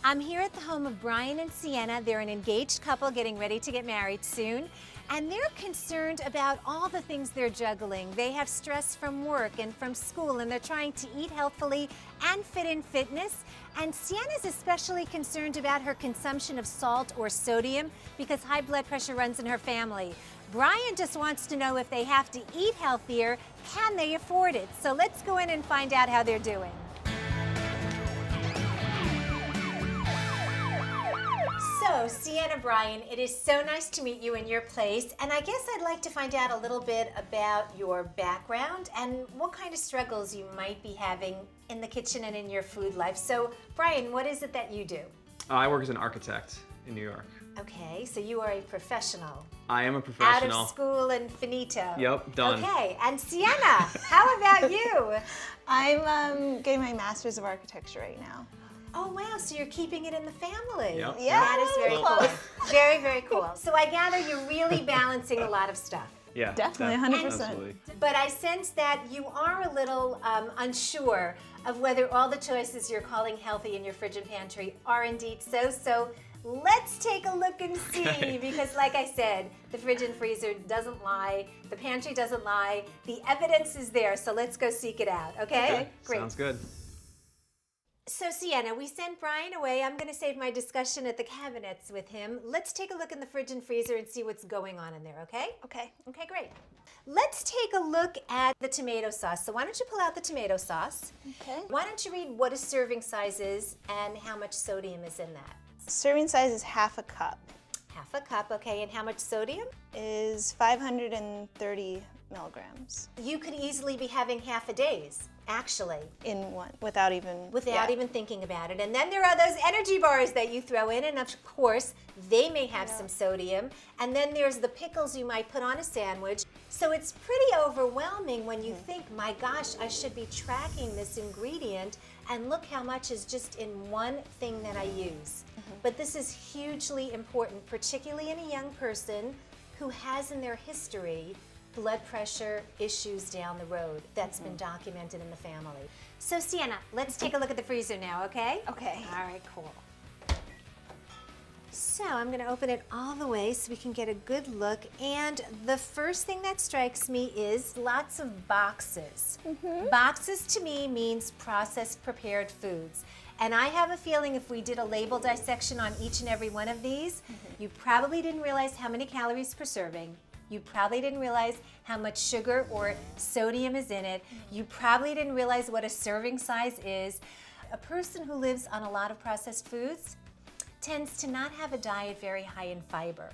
I'm here at the home of Brian and Siena. They're an engaged couple getting ready to get married soon, and they're concerned about all the things they're juggling. They have stress from work and from school, and they're trying to eat healthfully and fit in fitness. And Siena's especially concerned about her consumption of salt or sodium because high blood pressure runs in her family. Brian just wants to know if they have to eat healthier, can they afford it? So let's go in and find out how they're doing. So, Siena, Brian, it is so nice to meet you in your place, and I guess I'd like to find out a little bit about your background and what kind of struggles you might be having in the kitchen and in your food life. So, Brian, what is it that you do? I work as an architect in New York. Okay, so you are a professional. I am a professional. Out of school and finito. Yep, done. Okay, and Siena, how about you? I'm getting my Master's of Architecture right now. Oh wow, so you're keeping it in the family. Yep. Yeah, That is very close. cool. Very, very cool. So I gather you're really balancing a lot of stuff. Yeah, Definitely, 100%. Absolutely. But I sense that you are a little unsure of whether all the choices you're calling healthy in your fridge and pantry are indeed so. So let's take a look and see, Okay. because like I said, the fridge and freezer doesn't lie, the pantry doesn't lie, the evidence is there, so let's go seek it out, okay? Great. Sounds good. So Siena, we sent Brian away. I'm going to save my discussion at the cabinets with him. Let's take a look in the fridge and freezer and see what's going on in there, okay? Okay. Okay, great. Let's take a look at the tomato sauce. So why don't you pull out the tomato sauce? Okay. Why don't you read what a serving size is and how much sodium is in that? Serving size is half a cup. Half a cup, okay, and how much sodium? Is 530 milligrams You could easily be having half a day's, actually. in one without even Without even thinking about it. And then there are those energy bars that you throw in, and of course, they may have some sodium. And then there's the pickles you might put on a sandwich. So it's pretty overwhelming when you think, my gosh, I should be tracking this ingredient, and look how much is just in one thing that I use. But this is hugely important, particularly in a young person who has in their history blood pressure issues down the road that's been documented in the family. So Siena, let's take a look at the freezer now, okay? Okay. All right, cool. So I'm going to open it all the way so we can get a good look. And the first thing that strikes me is lots of boxes. Boxes to me means processed prepared foods. And I have a feeling if we did a label dissection on each and every one of these, you probably didn't realize how many calories per serving. You probably didn't realize how much sugar or sodium is in it. You probably didn't realize what a serving size is. A person who lives on a lot of processed foods tends to not have a diet very high in fiber.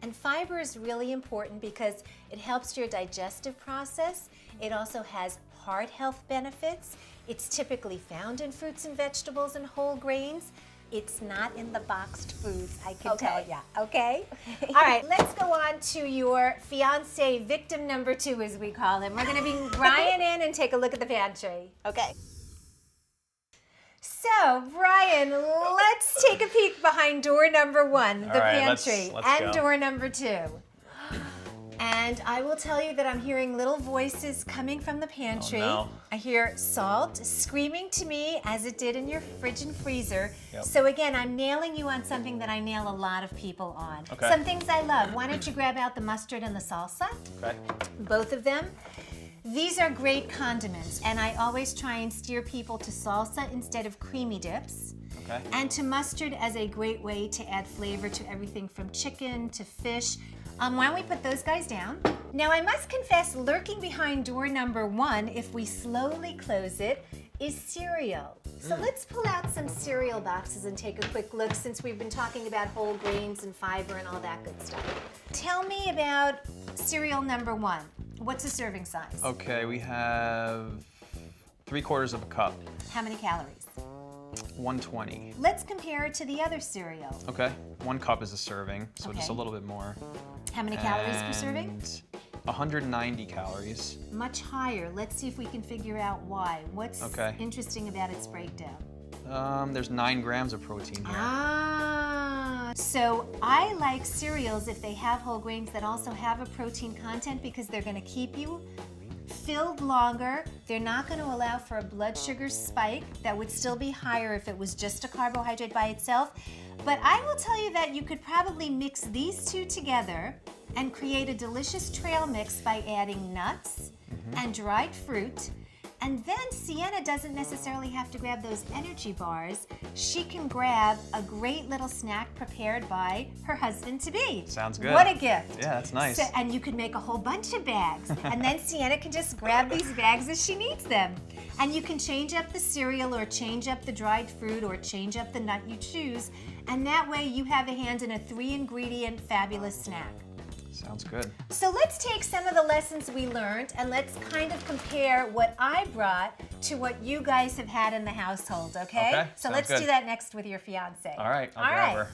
And fiber is really important because it helps your digestive process. It also has heart health benefits. It's typically found in fruits and vegetables and whole grains. It's not in the boxed foods, I can tell ya, okay? All right, let's go on to your fiance, victim number 2, as we call him. We're gonna bring Brian in and take a look at the pantry. Okay. So, Brian, let's take a peek behind door number 1, the All right, pantry, let's and go. door number 2. And I will tell you that I'm hearing little voices coming from the pantry. Oh, no. I hear salt screaming to me as it did in your fridge and freezer. Yep. So again, I'm nailing you on something that I nail a lot of people on. Okay. Some things I love. Why don't you grab out the mustard and the salsa? Okay. Both of them. These are great condiments, and I always try and steer people to salsa instead of creamy dips. Okay. And to mustard as a great way to add flavor to everything from chicken to fish. Why don't we put those guys down? Now I must confess, lurking behind door number 1, if we slowly close it, is cereal. So let's pull out some cereal boxes and take a quick look since we've been talking about whole grains and fiber and all that good stuff. Tell me about cereal number 1. What's the serving size? Okay, we have 3/4 of a cup, How many calories? 120. Let's compare it to the other cereal. Okay, 1 cup is a serving, so just a Okay. little bit more. How many calories per serving? And 190 calories. Much higher. Let's see if we can figure out why. What's Okay. interesting about its breakdown? There's 9 grams of protein here. So I like cereals if they have whole grains that also have a protein content because they're going to keep you filled longer. They're not going to allow for a blood sugar spike that would still be higher if it was just a carbohydrate by itself. But I will tell you that you could probably mix these two together and create a delicious trail mix by adding nuts and dried fruit. And then Sienna doesn't necessarily have to grab those energy bars. She can grab a great little snack prepared by her husband-to-be. Sounds good. What a gift. Yeah, that's nice. So, and you could make a whole bunch of bags. And then Sienna can just grab these bags as she needs them. And you can change up the cereal or change up the dried fruit or change up the nut you choose. And that way you have a hand in a 3-ingredient fabulous snack. Sounds good. So let's take some of the lessons we learned and let's kind of compare what I brought to what you guys have had in the household, okay? Okay, So sounds let's good. do that next with your fiance. All right, I'll All grab right. her.